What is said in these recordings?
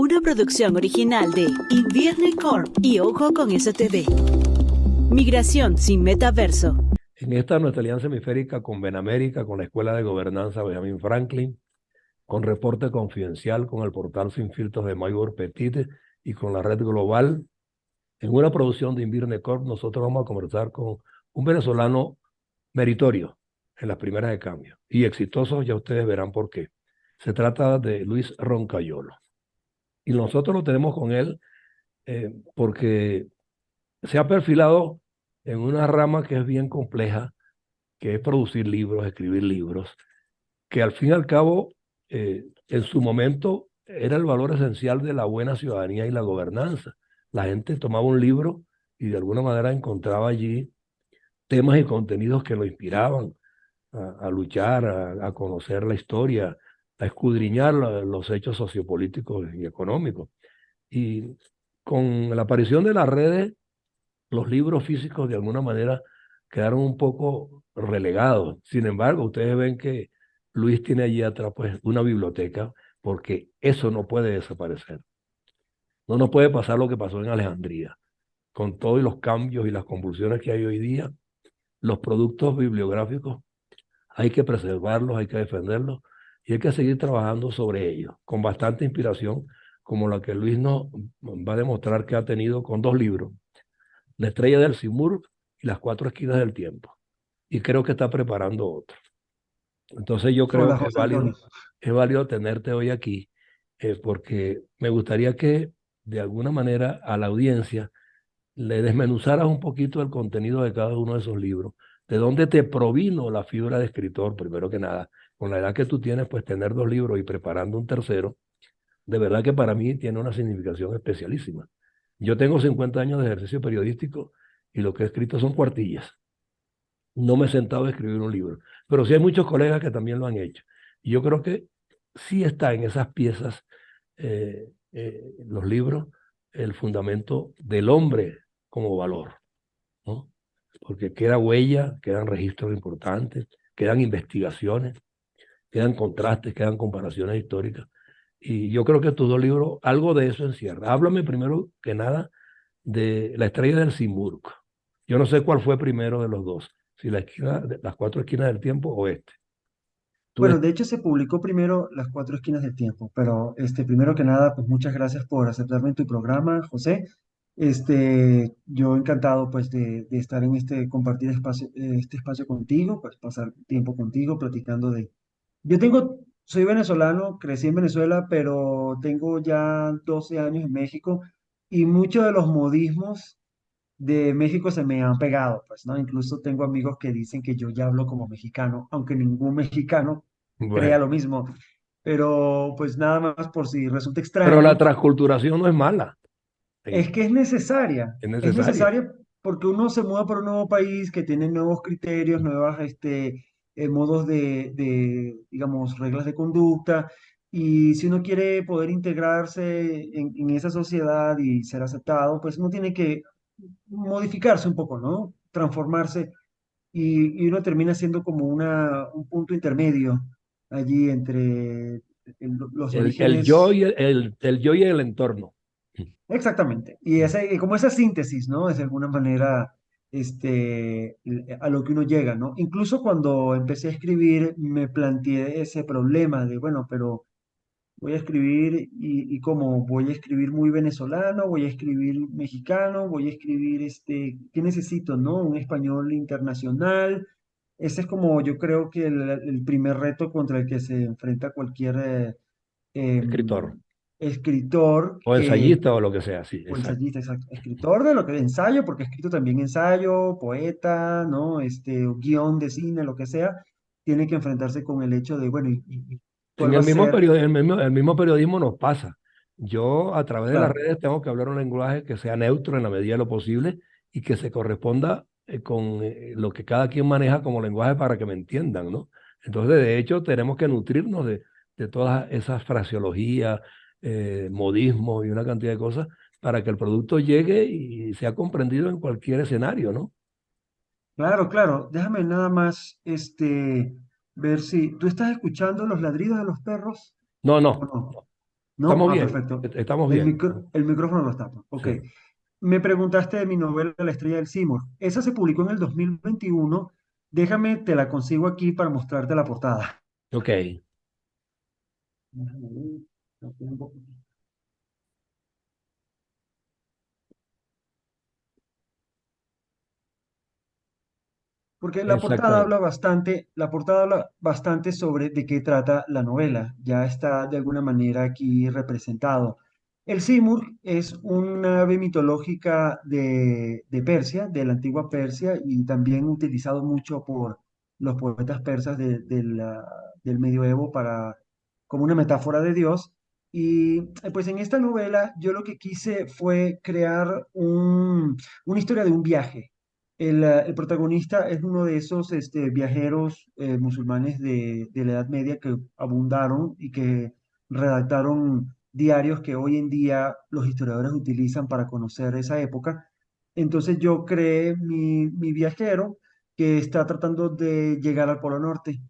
Una producción original de Invierne Corp y Ojo con STD. Migración sin metaverso. En esta nuestra alianza hemisférica con Benamérica, con la Escuela de Gobernanza Benjamin Franklin, con Reporte Confidencial, con el portal Sin Filtros de Mayor Petit y con la Red Global, en una producción de Invirne Corp, nosotros vamos a conversar con un venezolano meritorio en las primeras de cambio y exitoso, ya ustedes verán por qué. Se trata de Luis Roncayolo. Y nosotros lo tenemos con él porque se ha perfilado en una rama que es bien compleja, que es producir libros, escribir libros, que al fin y al cabo, en su momento, era el valor esencial de la buena ciudadanía y la gobernanza. La gente tomaba un libro y de alguna manera encontraba allí temas y contenidos que lo inspiraban a luchar, a conocer la historia, a escudriñar los hechos sociopolíticos y económicos. Y con la aparición de las redes, los libros físicos de alguna manera quedaron un poco relegados. Sin embargo, ustedes ven que Luis tiene allí atrás pues una biblioteca porque eso no puede desaparecer. No nos puede pasar lo que pasó en Alejandría. Con todos los cambios y las convulsiones que hay hoy día, los productos bibliográficos hay que preservarlos, hay que defenderlos y hay que seguir trabajando sobre ellos con bastante inspiración como la que Luis nos va a demostrar que ha tenido con dos libros, La estrella del Simurg y Las cuatro esquinas del tiempo. Y creo que está preparando otro. Entonces yo creo Hola, que José Antonio. es válido tenerte hoy aquí, porque me gustaría que de alguna manera a la audiencia le desmenuzaras un poquito el contenido de cada uno de esos libros. ¿De dónde te provino la fibra de escritor? Primero que nada, con la edad que tú tienes, pues tener dos libros y preparando un tercero, de verdad que para mí tiene una significación especialísima. Yo tengo 50 años de ejercicio periodístico y lo que he escrito son cuartillas. No me he sentado a escribir un libro, pero sí hay muchos colegas que también lo han hecho. Y yo creo que sí está en esas piezas, los libros, el fundamento del hombre como valor, ¿no? Porque queda huella, quedan registros importantes, quedan investigaciones, quedan contrastes, quedan comparaciones históricas. Y yo creo que tus dos libros, algo de eso encierra. Háblame primero que nada de La estrella del Simurg. Yo no sé cuál fue primero de los dos, si las cuatro esquinas del tiempo o este. Tú Bueno, de hecho se publicó primero Las Cuatro Esquinas del Tiempo, pero primero que nada, pues muchas gracias por aceptarme en tu programa, José. Yo encantado pues de estar en compartir este espacio contigo, pues pasar tiempo contigo platicando Yo soy venezolano, crecí en Venezuela, pero tengo ya 12 años en México y muchos de los modismos de México se me han pegado, pues, ¿no? Incluso tengo amigos que dicen que yo ya hablo como mexicano, aunque ningún mexicano crea bueno, lo mismo. Pero, pues, nada más por si resulta pero la extraño, transculturación no es mala, es eh, que es es necesaria. necesaria porque uno se muda para un nuevo país que tiene nuevos criterios, nuevas, modos digamos, reglas de conducta. Y si uno quiere poder integrarse en esa sociedad y ser aceptado, pues uno tiene que modificarse un poco, ¿no? Transformarse y uno termina siendo como un punto intermedio allí entre los El yo orígenes. y el yo y el entorno. Exactamente. Y como esa síntesis, ¿no? Es de alguna manera a lo que uno llega, ¿no? Incluso cuando empecé a escribir, me planteé ese problema de, bueno, pero voy a escribir y cómo voy a escribir muy venezolano, voy a escribir mexicano, voy a escribir ¿qué necesito, no? Un español internacional. Ese es como yo creo que el primer reto contra el que se enfrenta cualquier Escritor escritor o ensayista o lo que sea, sí, o exacto. ensayista, exacto, escritor de lo que ensayo, porque he escrito también ensayo, poeta, ¿no? O guión de cine, lo que sea, tiene que enfrentarse con el hecho de, bueno, ¿y En cuál va a ser? el mismo periodismo nos pasa. Yo a través de las Claro. redes tengo que hablar un lenguaje que sea neutro en la medida de lo posible y que se corresponda con lo que cada quien maneja como lenguaje para que me entiendan, ¿no? Entonces, de hecho, tenemos que nutrirnos de todas esas fraseologías, modismos y una cantidad de cosas para que el producto llegue y sea comprendido en cualquier escenario, ¿no? Claro, claro. Déjame nada más, ver si tú estás escuchando los ladridos de los perros No, o no, no. no. ¿No? Estamos Ah, bien, perfecto. estamos bien. El micrófono lo tapa. Ok. Sí. Me preguntaste de mi novela La estrella del Seymour. Esa se publicó en el 2021. Déjame, te la consigo aquí para mostrarte la portada. Ok, Déjame ver, la tengo. Porque exactamente. la portada habla bastante sobre de qué trata la novela. Ya está de alguna manera aquí representado. El Simurg es una ave mitológica de Persia, de la antigua Persia, y también utilizado mucho por los poetas persas del medioevo como una metáfora de Dios. Y pues en esta novela yo lo que quise fue crear una historia de un viaje. El protagonista es uno de esos viajeros musulmanes de la Edad Media que abundaron y que redactaron diarios que hoy en día los historiadores utilizan para conocer esa época. Entonces yo creé mi viajero que está tratando de llegar al Polo Norte.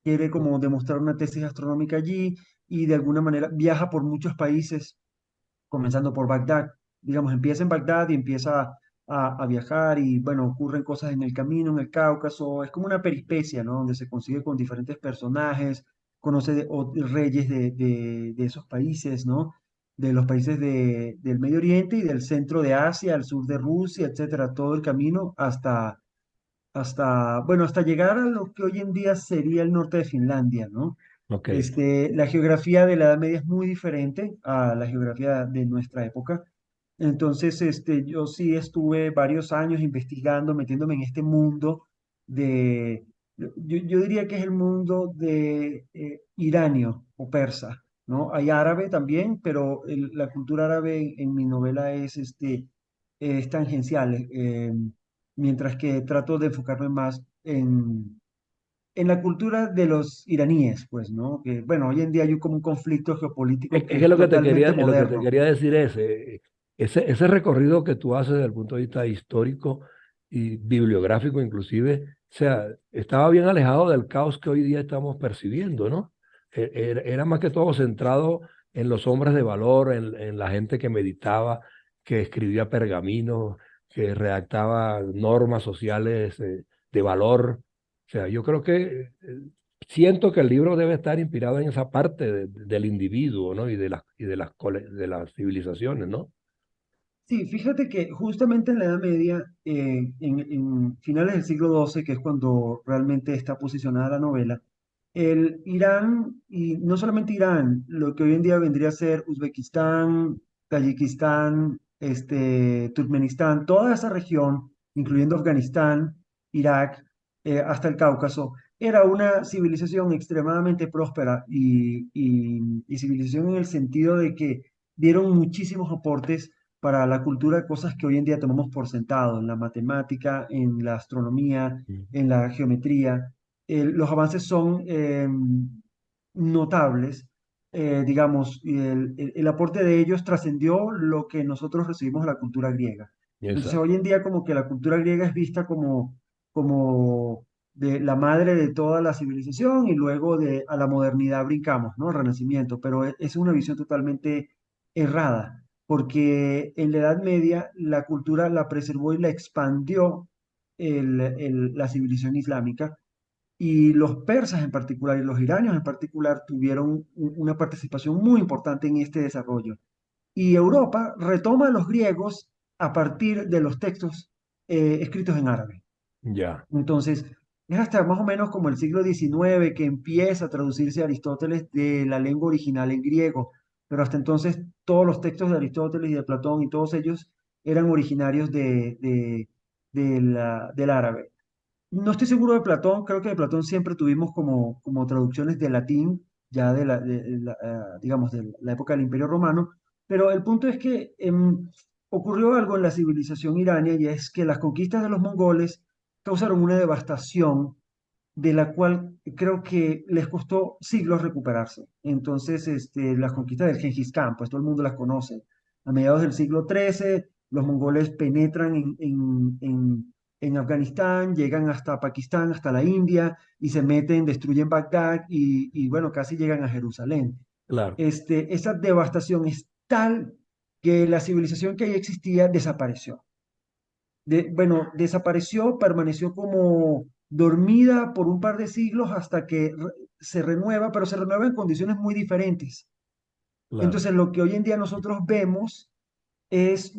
Quiere como demostrar una tesis astronómica allí y de alguna manera viaja por muchos países comenzando por Bagdad. Digamos, empieza en Bagdad y empieza a viajar y bueno, ocurren cosas en el camino, en el Cáucaso. Es como una peripecia, ¿no? Donde se consigue con diferentes personajes, conoce reyes de esos países, ¿no? De los países del Medio Oriente y del centro de Asia, al sur de Rusia, etcétera, todo el camino bueno, hasta llegar a lo que hoy en día sería el norte de Finlandia, ¿no? Ok. La geografía de la Edad Media es muy diferente a la geografía de nuestra época. Entonces, yo sí estuve varios años investigando, metiéndome en este mundo de, yo diría que es el mundo de iranio o persa, ¿no? Hay árabe también, pero la cultura árabe en mi novela es tangencial, mientras que trato de enfocarme más en la cultura de los iraníes, pues, ¿no? Que, bueno, hoy en día hay como un conflicto geopolítico Es que que es totalmente lo que te moderno. quería decir es, ese recorrido que tú haces desde el punto de vista histórico y bibliográfico inclusive, o sea, estaba bien alejado del caos que hoy día estamos percibiendo, ¿no? Era más que todo centrado en los hombres de valor, en la gente que meditaba, que escribía pergaminos, que redactaba normas sociales, de valor. O sea, yo creo que siento que el libro debe estar inspirado en esa parte del individuo, ¿no? De las civilizaciones, ¿no? Sí, fíjate que justamente en la Edad Media, en finales del siglo XII, que es cuando realmente está posicionada la novela, el Irán, y no solamente Irán, lo que hoy en día vendría a ser Uzbekistán, Tayikistán, Turkmenistán, toda esa región, incluyendo Afganistán, Irak, hasta el Cáucaso, era una civilización extremadamente próspera y civilización en el sentido de que dieron muchísimos aportes para la cultura, cosas que hoy en día tomamos por sentado, en la matemática, en la astronomía, Mm. en la geometría. Los avances son notables, digamos, y el aporte de ellos trascendió lo que nosotros recibimos de la cultura griega. Entonces, Exacto. hoy en día como que la cultura griega es vista como de la madre de toda la civilización y luego a la modernidad brincamos, ¿no? El Renacimiento, pero es una visión totalmente errada porque en la Edad Media la cultura la preservó y la expandió la civilización islámica, y los persas en particular y los iranios en particular tuvieron una participación muy importante en este desarrollo. Y Europa retoma a los griegos a partir de los textos escritos en árabe. Ya. Entonces, es hasta más o menos como el siglo XIX que empieza a traducirse Aristóteles de la lengua original en griego, pero hasta entonces todos los textos de Aristóteles y de Platón y todos ellos eran originarios del árabe. No estoy seguro de Platón, creo que de Platón siempre tuvimos como traducciones de latín, ya digamos, de la época del Imperio Romano, pero el punto es que ocurrió algo en la civilización irania y es que las conquistas de los mongoles causaron una devastación de la cual creo que les costó siglos recuperarse. Entonces, las conquistas del Gengis Khan, pues todo el mundo las conoce. A mediados del siglo XIII, los mongoles penetran en Afganistán, llegan hasta Pakistán, hasta la India, y se meten, destruyen Bagdad y bueno, casi llegan a Jerusalén. claro, Esa devastación es tal que la civilización que ahí existía desapareció. Bueno, desapareció, permaneció como dormida por un par de siglos hasta que se renueva, pero se renueva en condiciones muy diferentes. claro. Entonces, lo que hoy en día nosotros vemos es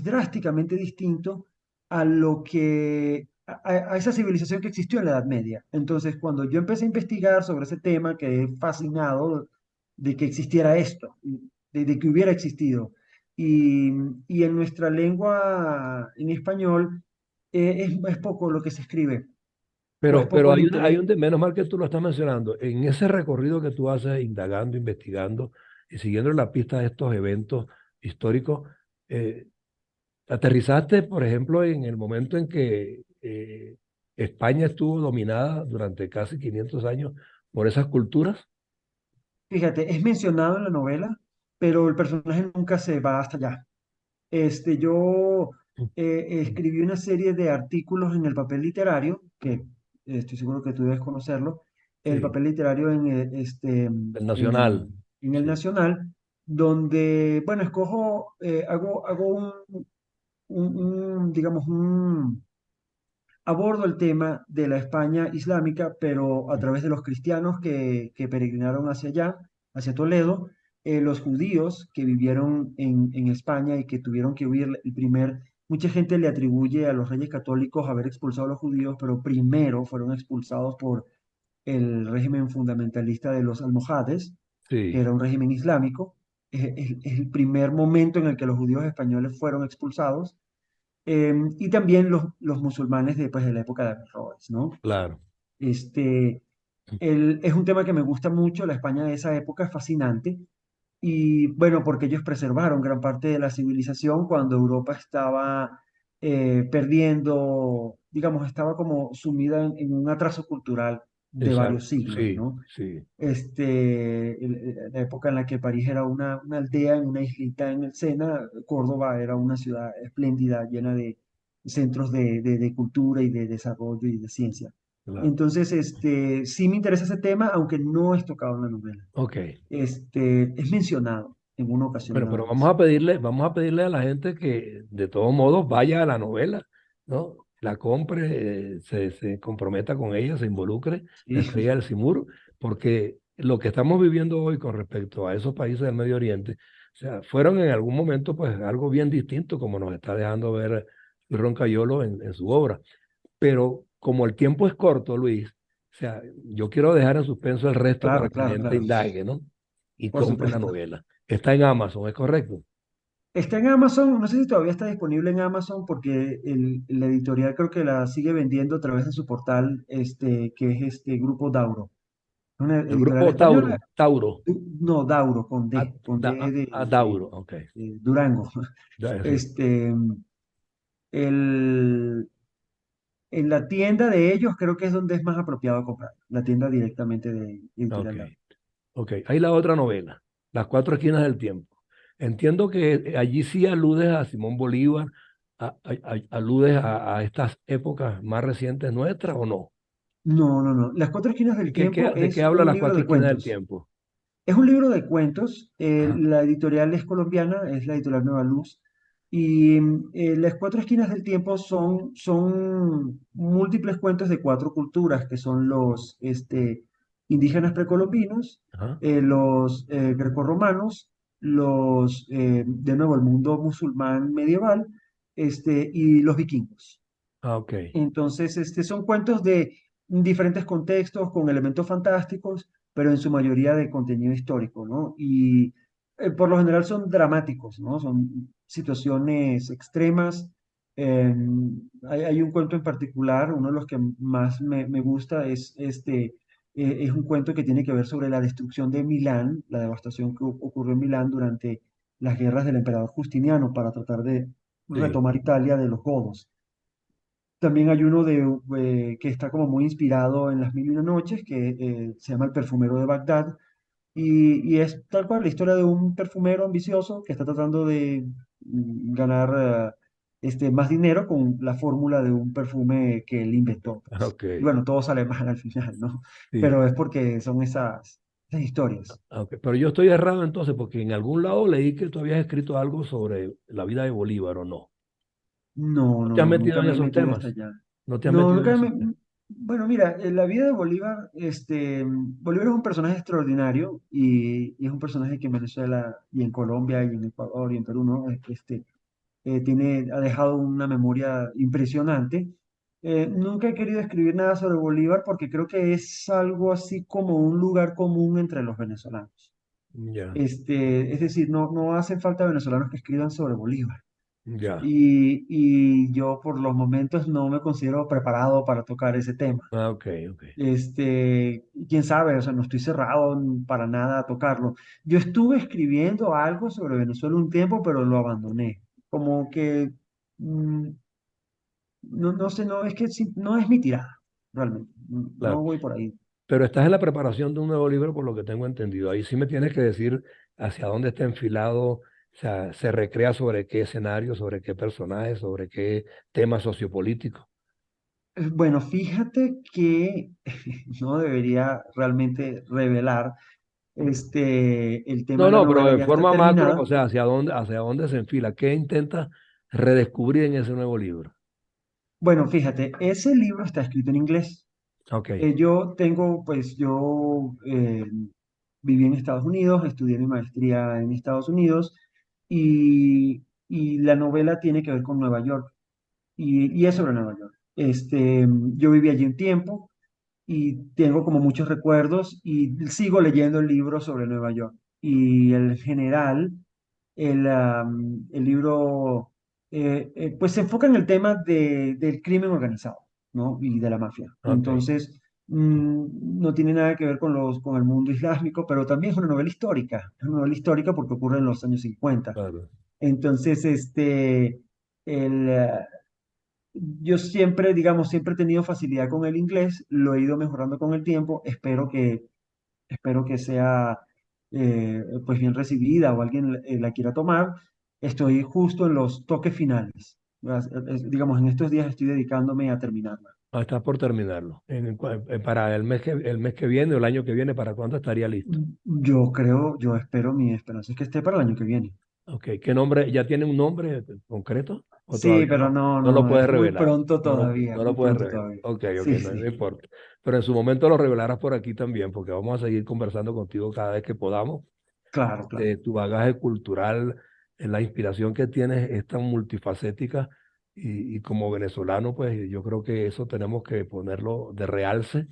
drásticamente distinto a lo que, a esa civilización que existió en la Edad Media. Entonces, cuando yo empecé a investigar sobre ese tema, quedé fascinado de que existiera esto, de que hubiera existido. Y, y en nuestra lengua, en español, es poco lo que se escribe, o es Pero poco el interés. menos mal que tú lo estás mencionando, en ese recorrido que tú haces indagando, investigando y siguiendo la pista de estos eventos históricos, eh, aterrizaste, por ejemplo, en el momento en que España estuvo dominada durante casi 500 años por esas culturas. Fíjate, es mencionado en la novela, pero el personaje nunca se va hasta allá. Yo escribí una serie de artículos en el papel literario, que estoy seguro que tú debes conocerlo, el Sí, papel literario el nacional. en el Sí, Nacional, donde, bueno, hago digamos, abordo el tema de la España islámica, pero a través de los cristianos que peregrinaron hacia allá, hacia Toledo, los judíos que vivieron en España y que tuvieron que huir, mucha gente le atribuye a los reyes católicos haber expulsado a los judíos, pero primero fueron expulsados por el régimen fundamentalista de los almohades, que sí, era un régimen islámico. Es el primer momento en el que los judíos españoles fueron expulsados y también los musulmanes de la época de Averroes, ¿no? claro. Este, es un tema que me gusta mucho, la España de esa época es fascinante, y bueno, porque ellos preservaron gran parte de la civilización cuando Europa estaba perdiendo, digamos, estaba como sumida en un atraso cultural de varios Exacto. siglos, Sí, ¿no? sí, La época en la que París era una aldea en una islita en el Sena, Córdoba era una ciudad espléndida, llena de centros de cultura y de desarrollo y de ciencia. claro. Entonces, sí me interesa ese tema, aunque no es tocado en la novela. Ok. Es mencionado en una ocasión Bueno, nada pero más. vamos a pedirle a la gente que de todos modos vaya a la novela, ¿no? La compre, se comprometa con ella, se involucre, la Sí, Estrella del Simur, porque lo que estamos viviendo hoy con respecto a esos países del Medio Oriente, o sea, fueron en algún momento pues algo bien distinto, como nos está dejando ver Roncayolo en su obra. Pero como el tiempo es corto, Luis, o sea, yo quiero dejar en suspenso el resto para claro, que la claro, gente claro. indague, ¿no? Y Por compre la supuesto. novela. Está en Amazon, ¿es correcto? Está en Amazon, no sé si todavía está disponible en Amazon porque la editorial creo que la sigue vendiendo a través de su portal, que es este Grupo Dauro. Una El editorial grupo española, Tauro, no, Dauro, con D Dauro, ok. de Durango. Sí, Este, el, en la tienda de ellos creo que es donde es más apropiado comprar, la tienda directamente de ok, editorial Dauro. ok. Hay la otra novela, Las Cuatro Esquinas del Tiempo. Entiendo que allí sí aludes a Simón Bolívar, aludes a estas épocas más recientes nuestras o no. No, no, no. Las cuatro esquinas del tiempo De qué es habla un Las libro Cuatro de Esquinas del cuentos. Tiempo? Es un libro de cuentos. Ajá, La editorial es colombiana, es la editorial Nueva Luz. Y las cuatro esquinas del tiempo son múltiples cuentos de cuatro culturas, que son los indígenas precolombinos, ajá. los grecorromanos, de nuevo, el mundo musulmán medieval, y los vikingos. Ah, ok. Entonces, son cuentos de diferentes contextos, con elementos fantásticos, pero en su mayoría de contenido histórico, ¿no? Y por lo general son dramáticos, ¿no? Son situaciones extremas. Eh, hay un cuento en particular, uno de los que más me gusta es un cuento que tiene que ver sobre la destrucción de Milán, la devastación que ocurrió en Milán durante las guerras del emperador Justiniano para tratar de Sí, retomar Italia de los godos. También hay uno que está como muy inspirado en Las Mil y una Noches, que se llama El perfumero de Bagdad, y es tal cual la historia de un perfumero ambicioso que está tratando de ganar más dinero con la fórmula de un perfume que él inventó, pues. ok. Y bueno, todo sale mal al final, ¿no? Sí, Pero es porque son esas. esas historias. Ok, pero yo estoy errado entonces, porque en algún lado leí que tú habías escrito algo sobre la vida de Bolívar, ¿o no? No, ¿No te no, has no, metido nunca en me he esos metido hasta temas? allá. ¿No te has No, metido en nunca esos me... temas? Bueno, mira, en la vida de Bolívar, Bolívar es un personaje extraordinario y es un personaje que en Venezuela y en Colombia y en Ecuador y en Perú, ¿no? Ha dejado una memoria impresionante. Nunca he querido escribir nada sobre Bolívar porque creo que es algo así como un lugar común entre los venezolanos. Ya, Es decir, no hacen falta venezolanos que escriban sobre Bolívar. ya. Y yo por los momentos no me considero preparado para tocar ese tema. Ah, ok, ok. Quién sabe, o sea, no estoy cerrado para nada a tocarlo. Yo estuve escribiendo algo sobre Venezuela un tiempo, pero lo abandoné. Como que, mm, no sé, no, es que no es mi tirada, realmente. No Claro. voy por ahí. Pero estás en la preparación de un nuevo libro, por lo que tengo entendido. Ahí sí me tienes que decir hacia dónde está enfilado, o sea, se recrea sobre qué escenario, sobre qué personaje, sobre qué tema sociopolítico. Bueno, fíjate que no debería realmente revelar el tema No, de la no, pero novela, de ya está forma macro, o terminada. sea, hacia dónde se enfila, qué intentas redescubrir en ese nuevo libro. Bueno, fíjate, ese libro está escrito en inglés. Ok, Yo viví en Estados Unidos, estudié mi maestría en Estados Unidos y la novela tiene que ver con Nueva York y es sobre Nueva York. Yo viví allí un tiempo y tengo como muchos recuerdos y sigo leyendo el libro sobre Nueva York. Y en general, el libro pues se enfoca en el tema del crimen organizado, ¿no? Y de la mafia. ok, Entonces, no tiene nada que ver con el mundo islámico, pero también es una novela histórica. Es una novela histórica porque ocurre en los años 50. claro. Entonces, el, eh, yo siempre, digamos, siempre he tenido facilidad con el inglés, lo he ido mejorando con el tiempo, espero que sea pues bien recibida o alguien la quiera tomar. Estoy justo en los toques finales. Digamos, en estos días estoy dedicándome a terminarla. Ah, está por terminarlo. Para el mes que viene o el año que viene, ¿para cuándo estaría listo? Yo espero, mi esperanza es que esté para el año que viene. Ok, ¿qué nombre? ¿Ya tiene un nombre concreto o Sí, todavía pero no? no, No lo no, puedes es muy revelar. pronto todavía, No lo muy puedes pronto revelar. todavía. Ok, ok, Sí, no, no sí, importa. Pero en su momento lo revelarás por aquí también, porque vamos a seguir conversando contigo cada vez que podamos. claro, claro. Tu bagaje cultural, la inspiración que tienes es tan multifacética y como venezolano, pues yo creo que eso tenemos que ponerlo de realce.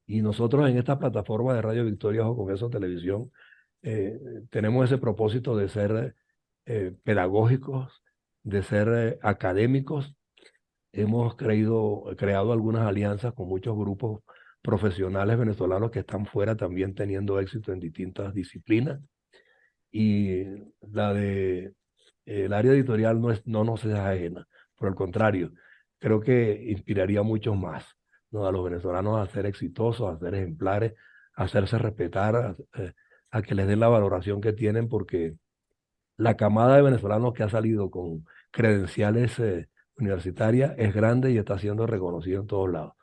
Y nosotros en esta plataforma de Radio Victoria o con eso Televisión eh, tenemos ese propósito de ser pedagógicos, de ser académicos. Hemos creado algunas alianzas con muchos grupos profesionales venezolanos que están fuera también teniendo éxito en distintas disciplinas. Y el área editorial no nos es ajena. Por el contrario, creo que inspiraría a muchos más, ¿no? A los venezolanos a ser exitosos, a ser ejemplares, a hacerse respetar, a que les den la valoración que tienen, porque la camada de venezolanos que ha salido con credenciales universitarias es grande y está siendo reconocido en todos lados.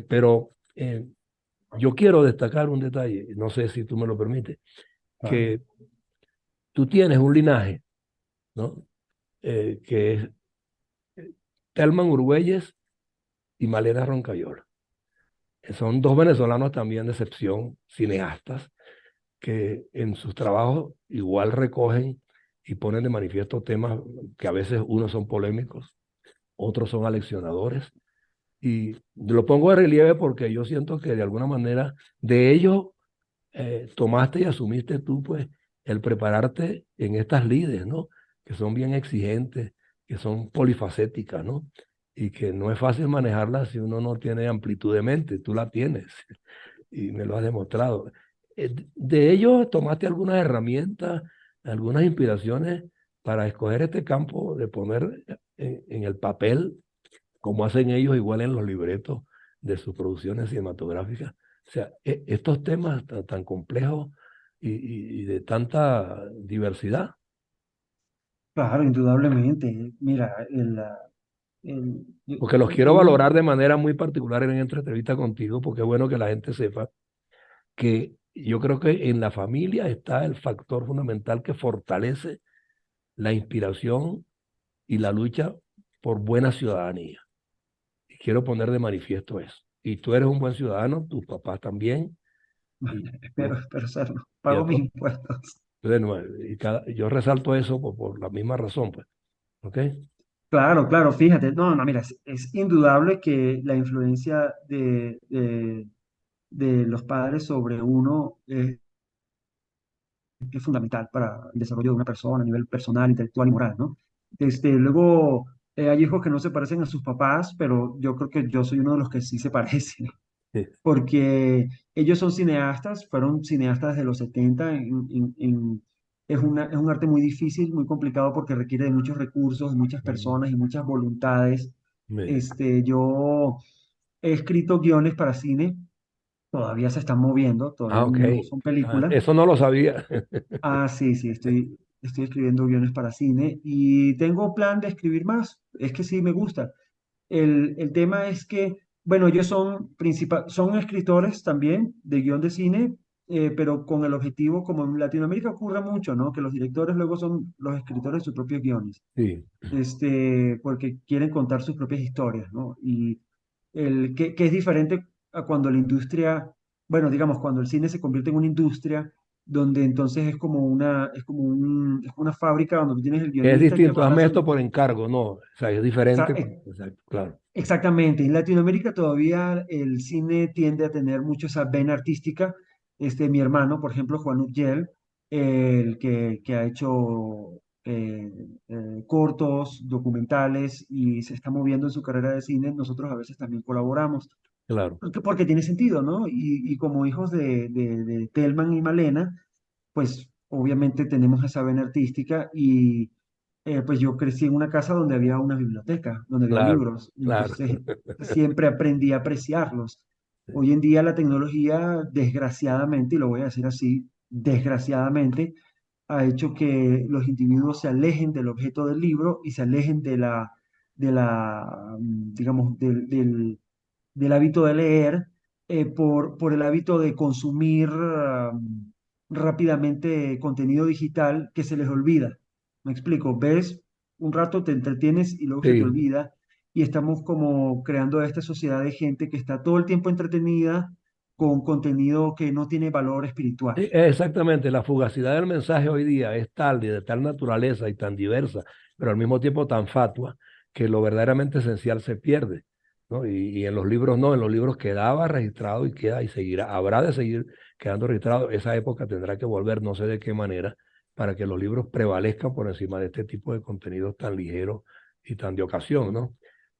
Pero yo quiero destacar un detalle, no sé si tú me lo permites, Claro. que tú tienes un linaje, ¿no? Que es Telman Urgüelles y Malena Roncayola. Son dos venezolanos también de excepción, cineastas, que en sus trabajos igual recogen y ponen de manifiesto temas que a veces unos son polémicos, otros son aleccionadores. Y lo pongo de relieve porque yo siento que de alguna manera de ellos tomaste y asumiste tú, pues, el prepararte en estas lides, ¿no? Que son bien exigentes, que son polifacéticas, ¿no? Y que no es fácil manejarlas si uno no tiene amplitud de mente, tú la tienes y me lo has demostrado. De ellos tomaste algunas herramientas, algunas inspiraciones para escoger este campo, de poner en el papel, como hacen ellos igual en los libretos de sus producciones cinematográficas. O sea, estos temas tan complejos y de tanta diversidad, Claro, indudablemente. Mira, porque los quiero valorar de manera muy particular en esta entrevista contigo, porque es bueno que la gente sepa que yo creo que en la familia está el factor fundamental que fortalece la inspiración y la lucha por buena ciudadanía. Y quiero poner de manifiesto eso. Y tú eres un buen ciudadano, tus papás también, y, Espero, espero serlo. y a Pago mis to- impuestos. yo resalto eso por la misma razón, pues. ¿Ok? Claro, claro, fíjate, no, no, mira, es indudable que la influencia de los padres sobre uno es fundamental para el desarrollo de una persona a nivel personal, intelectual y moral, ¿no? Luego, hay hijos que no se parecen a sus papás, pero yo creo que yo soy uno de los que sí se parece, Sí. porque ellos son cineastas, fueron cineastas desde los 70, es un arte muy difícil, muy complicado porque requiere de muchos recursos, de muchas Mm, personas y muchas voluntades. me- Yo he escrito guiones para cine, todavía se están moviendo, todavía ok. no son películas. Eso no lo sabía. Ah, sí, sí, estoy escribiendo guiones para cine y tengo plan de escribir más. Es que sí me gusta. El tema es que, bueno, ellos son escritores también de guión de cine, pero con el objetivo, como en Latinoamérica ocurre mucho, ¿no? Que los directores luego son los escritores de sus propios guiones, Sí. porque quieren contar sus propias historias, ¿no? Y que es diferente a cuando la industria, bueno, digamos, cuando el cine se convierte en una industria, donde entonces es como una fábrica donde tú tienes el Es guionista que distinto, va a hazme hacer. esto por encargo, no. O sea, es diferente. Exacto, claro. Exactamente, en Latinoamérica todavía el cine tiende a tener mucho esa vena artística. Mi hermano, por ejemplo, Juan Uriel, el que ha hecho cortos, documentales y se está moviendo en su carrera de cine, nosotros a veces también colaboramos, Claro. porque tiene sentido, ¿no? Y como hijos de Telman y Malena, pues obviamente tenemos esa vena artística y pues yo crecí en una casa donde había una biblioteca, donde había Claro. libros, Claro. entonces siempre aprendí a apreciarlos. Hoy en día la tecnología, desgraciadamente, y lo voy a decir así, desgraciadamente, ha hecho que los individuos se alejen del objeto del libro y se alejen digamos, del hábito de leer por el hábito de consumir rápidamente contenido digital que se les olvida. Me explico, ves un rato, te entretienes y luego se te Sí. olvida y estamos como creando esta sociedad de gente que está todo el tiempo entretenida con contenido que no tiene valor espiritual. Exactamente, la fugacidad del mensaje hoy día es tal y de tal naturaleza y tan diversa, pero al mismo tiempo tan fatua, que lo verdaderamente esencial se pierde, ¿no? Y en los libros no, en los libros quedaba registrado y queda y seguirá, habrá de seguir quedando registrado. Esa época tendrá que volver, no sé de qué manera, para que los libros prevalezcan por encima de este tipo de contenidos tan ligeros y tan de ocasión, ¿no?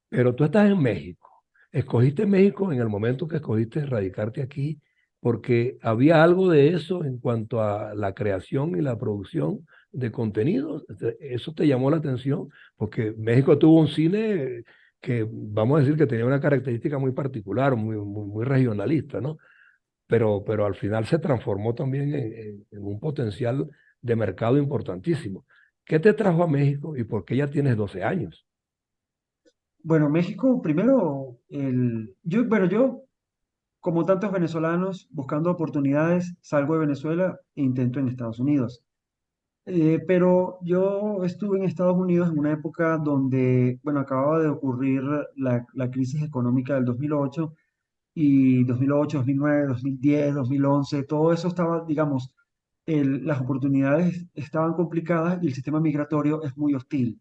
Pero tú estás en México. Escogiste México en el momento que escogiste radicarte aquí porque había algo de eso en cuanto a la creación y la producción de contenidos. Eso te llamó la atención porque México tuvo un cine que vamos a decir que tenía una característica muy particular, muy regionalista, ¿no? Pero al final se transformó también en un potencial de mercado importantísimo. ¿Qué te trajo a México y por qué ya tienes 12 años? Bueno, México, primero, yo, como tantos venezolanos, buscando oportunidades, salgo de Venezuela e intento en Estados Unidos. Pero yo estuve en Estados Unidos en una época donde, bueno, acababa de ocurrir la crisis económica del 2008 y 2008, 2009, 2010, 2011, todo eso estaba, digamos, las oportunidades estaban complicadas y el sistema migratorio es muy hostil,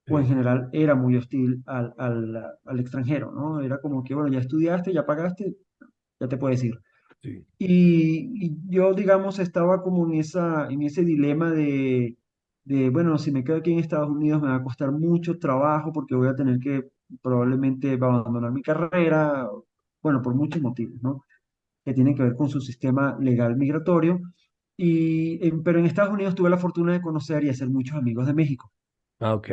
o en Sí, general era muy hostil al extranjero, ¿no? Era como que, bueno, ya estudiaste, ya pagaste, ya te puedes ir. sí. Y yo, digamos, estaba como en ese dilema bueno, si me quedo aquí en Estados Unidos me va a costar mucho trabajo porque voy a tener que probablemente abandonar mi carrera, bueno, por muchos motivos, ¿no? Que tienen que ver con su sistema legal migratorio. Pero en Estados Unidos tuve la fortuna de conocer y hacer muchos amigos de México. Ah, ok,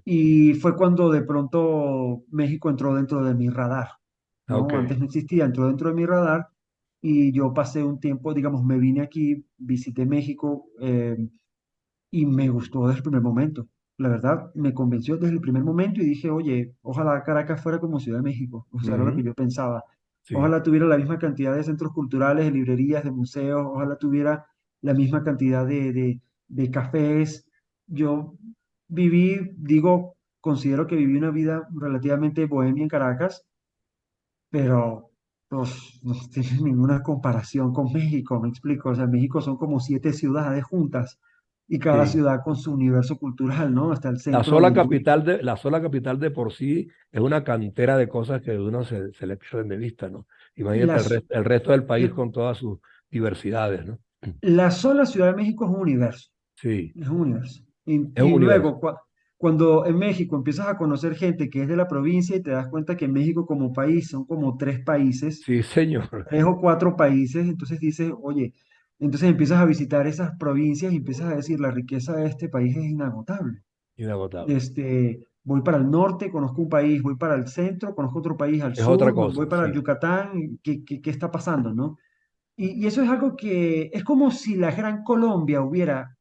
Y fue cuando de pronto México entró dentro de mi radar, ah, ok. ¿no? Antes no existía, entró dentro de mi radar y yo pasé un tiempo, digamos, me vine aquí, visité México y me gustó desde el primer momento. La verdad, me convenció desde el primer momento y dije, oye, ojalá Caracas fuera como Ciudad de México. O sea, era lo que Ujú. yo pensaba. sí, Ojalá tuviera la misma cantidad de centros culturales, de librerías, de museos, ojalá tuviera la misma cantidad de cafés. Yo considero que viví una vida relativamente bohemia en Caracas, pero pues, no tiene ninguna comparación con México, me explico. O sea, México son como 7 ciudades juntas y cada sí. ciudad con su universo cultural, ¿no? Hasta el La centro sola donde yo vivo. capital la sola capital de por sí es una cantera de cosas que uno se le pierde de vista, ¿no? Imagínate Las, el resto del país eh, con todas sus diversidades, ¿no? la sola Ciudad de México es un universo. Sí, Es un universo. Y, es un y universo. luego, cuando en México empiezas a conocer gente que es de la provincia y te das cuenta que en México como país son como 3 países, Sí, señor. 3 o 4 países, entonces dices, oye, entonces empiezas a visitar esas provincias y empiezas a decir, la riqueza de este país es inagotable. Inagotable. Voy para el norte, conozco un país, voy para el centro, conozco otro país al Es otra sur, cosa, voy para el sí. Yucatán, ¿qué está pasando, no? Y eso es algo que es como si la Gran Colombia hubiera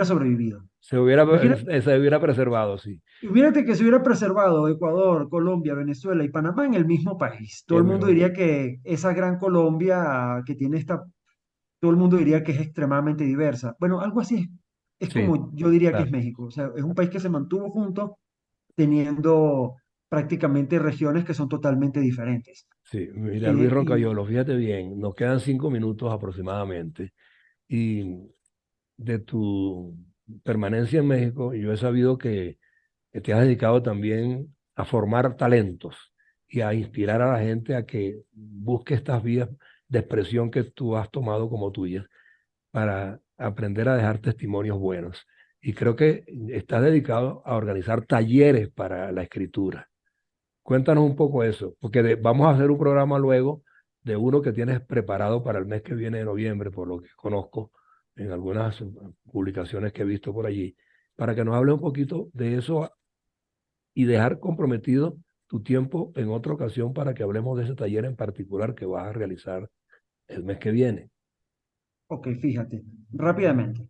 sobrevivido. Imagínate, Se hubiera preservado, sí. imagínate que se hubiera preservado Ecuador, Colombia, Venezuela y Panamá en el mismo país. Todo El el mundo mismo. diría que esa Gran Colombia que tiene todo el mundo diría que es extremadamente diversa. Bueno, algo así es Sí, como yo diría que es claro. México. O sea, es un país que se mantuvo junto teniendo prácticamente regiones que son totalmente diferentes. Sí, mira, Luis Y Roncayolo, fíjate bien, nos quedan 5 minutos aproximadamente. Y de tu permanencia en México, yo he sabido que te has dedicado también a formar talentos y a inspirar a la gente a que busque estas vías de expresión que tú has tomado como tuyas para aprender a dejar testimonios buenos. Y creo que estás dedicado a organizar talleres para la escritura. Cuéntanos un poco eso, porque vamos a hacer un programa luego de uno que tienes preparado para el mes que viene de noviembre, por lo que conozco en algunas publicaciones que he visto por allí, para que nos hable un poquito de eso y dejar comprometido tu tiempo en otra ocasión para que hablemos de ese taller en particular que vas a realizar el mes que viene. Ok, fíjate, rápidamente.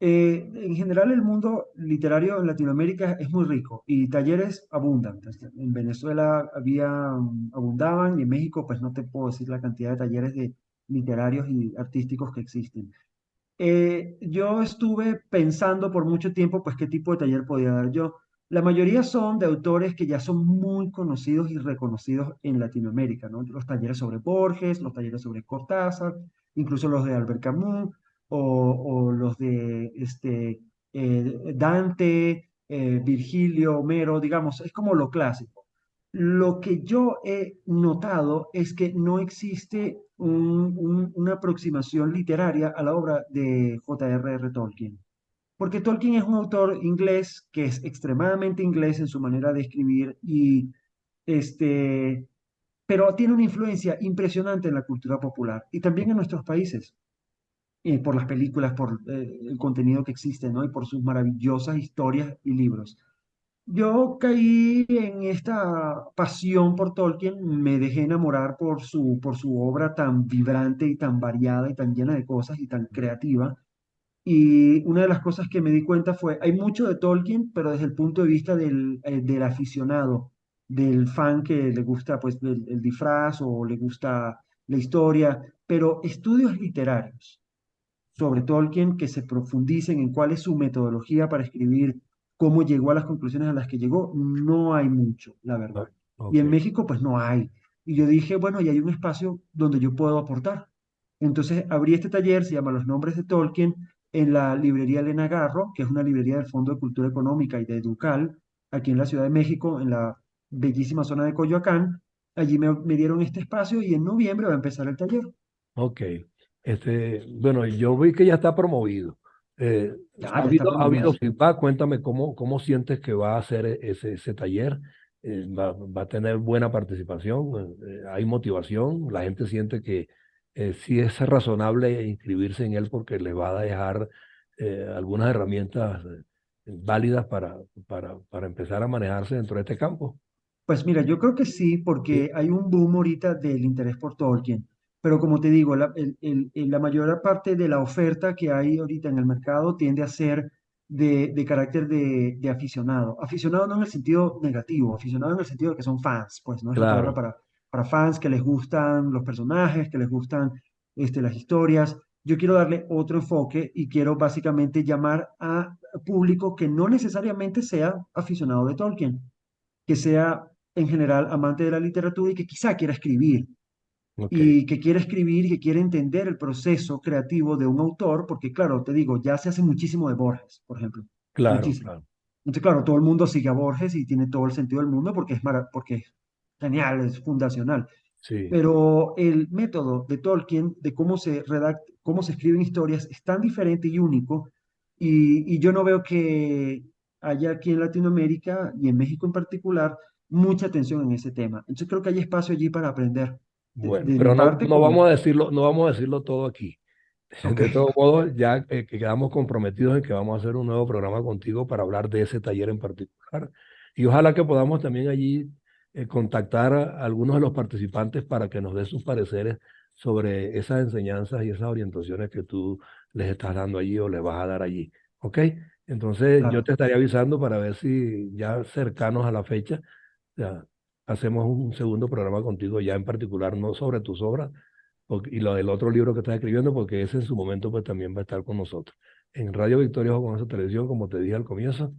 En general el mundo literario en Latinoamérica es muy rico y talleres abundan. En Venezuela abundaban y en México pues no te puedo decir la cantidad de talleres literarios y artísticos que existen. Yo estuve pensando por mucho tiempo, pues, qué tipo de taller podía dar yo. La mayoría son de autores que ya son muy conocidos y reconocidos en Latinoamérica, ¿no? Los talleres sobre Borges, los talleres sobre Cortázar, incluso los de Albert Camus o los de Dante, Virgilio, Homero, digamos, es como lo clásico. Lo que yo he notado es que no existe una aproximación literaria a la obra de J.R.R. Tolkien, porque Tolkien es un autor inglés que es extremadamente inglés en su manera de escribir este, pero tiene una influencia impresionante en la cultura popular y también en nuestros países, por las películas, por el contenido que existe, ¿no? Y por sus maravillosas historias y libros. Yo caí en esta pasión por Tolkien, me dejé enamorar por su obra tan vibrante y tan variada y tan llena de cosas y tan creativa. Y una de las cosas que me di cuenta fue, hay mucho de Tolkien, pero desde el punto de vista del aficionado, del fan que le gusta pues el disfraz o le gusta la historia, pero estudios literarios sobre Tolkien que se profundicen en cuál es su metodología para escribir, cómo llegó a las conclusiones a las que llegó, no hay mucho, la verdad. No, Y ok, en México, pues no hay. Y yo dije, bueno, y hay un espacio donde yo puedo aportar. Entonces abrí este taller, se llama Los Nombres de Tolkien, en la librería Elena Garro, que es una librería del Fondo de Cultura Económica y de Educal, aquí en la Ciudad de México, en la bellísima zona de Coyoacán. Allí me dieron este espacio y en noviembre va a empezar el taller. ok. Bueno, yo vi que ya está promovido. Ya está Ha habido promovido. feedback? Cuéntame cómo sientes que va a hacer ese taller. Va a tener buena participación, hay motivación, la gente siente que sí es razonable inscribirse en él porque le va a dejar algunas herramientas válidas para empezar a manejarse dentro de este campo. Pues mira, yo creo que sí, Sí, porque hay un boom ahorita del interés por Tolkien, pero como te digo, la mayor parte de la oferta que hay ahorita en el mercado tiende a ser de carácter de aficionado. Aficionado no en el sentido negativo, aficionado en el sentido de que son fans, pues no es la palabra claro, para... para fans que les gustan los personajes, que les gustan las historias. Yo quiero darle otro enfoque y quiero básicamente llamar a público que no necesariamente sea aficionado de Tolkien, que sea en general amante de la literatura y que quizá quiera escribir Ok, y que quiere escribir y que quiere entender el proceso creativo de un autor, porque claro, te digo, ya se hace muchísimo de Borges, por ejemplo, claro, muchísimo. claro. Entonces, claro, todo el mundo sigue a Borges y tiene todo el sentido del mundo porque porque es genial, es fundacional. Sí, Pero el método de Tolkien, de cómo se redacta, cómo se escriben historias, es tan diferente y único, y yo no veo que haya aquí en Latinoamérica y en México en particular mucha atención en ese tema. Entonces creo que hay espacio allí para aprender. bueno, De mi pero no, parte, como, no vamos a decirlo todo aquí. ok, De todos modos, ya que quedamos comprometidos en que vamos a hacer un nuevo programa contigo para hablar de ese taller en particular. Y ojalá que podamos también allí contactar a algunos de los participantes para que nos den sus pareceres sobre esas enseñanzas y esas orientaciones que tú les estás dando allí o les vas a dar allí. ¿Ok? Entonces, yo claro, te estaría avisando para ver si ya cercanos a la fecha, ya, hacemos un segundo programa contigo ya en particular, no sobre tus obras, y lo del otro libro que estás escribiendo, porque ese en su momento pues también va a estar con nosotros. En Radio Victoria o con esa televisión, como te dije al comienzo,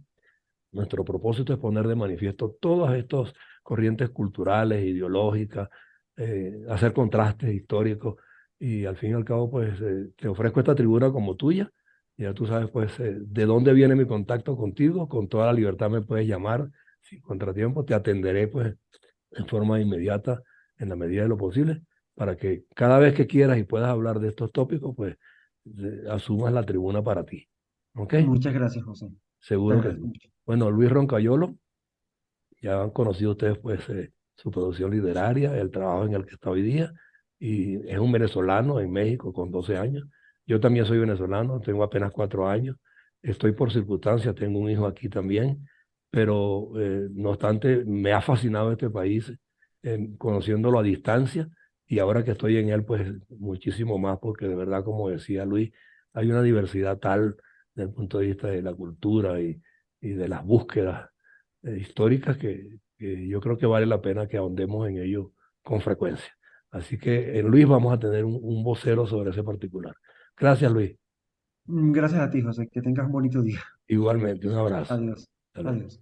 nuestro propósito es poner de manifiesto todas estas corrientes culturales, ideológicas, hacer contrastes históricos y al fin y al cabo pues te ofrezco esta tribuna como tuya. Ya tú sabes pues de dónde viene mi contacto contigo, con toda la libertad me puedes llamar sin contratiempo, te atenderé pues en forma inmediata en la medida de lo posible para que cada vez que quieras y puedas hablar de estos tópicos pues asumas la tribuna para ti. ¿Ok? muchas gracias, José. Te Seguro que agradezco sí. mucho. Bueno, Luis Roncayolo, ya han conocido ustedes pues su producción literaria, el trabajo en el que está hoy día, y es un venezolano en México con 12 años. Yo también soy venezolano, tengo apenas 4 años, estoy por circunstancias, tengo un hijo aquí también, pero no obstante me ha fascinado este país, conociéndolo a distancia, y ahora que estoy en él pues muchísimo más, porque de verdad, como decía Luis, hay una diversidad tal desde el punto de vista de la cultura y de las búsquedas históricas que yo creo que vale la pena que ahondemos en ello con frecuencia. Así que en Luis vamos a tener un vocero sobre ese particular. Gracias, Luis. Gracias a ti, José. Que tengas un bonito día. Igualmente, un abrazo. Adiós. Hasta luego. Adiós.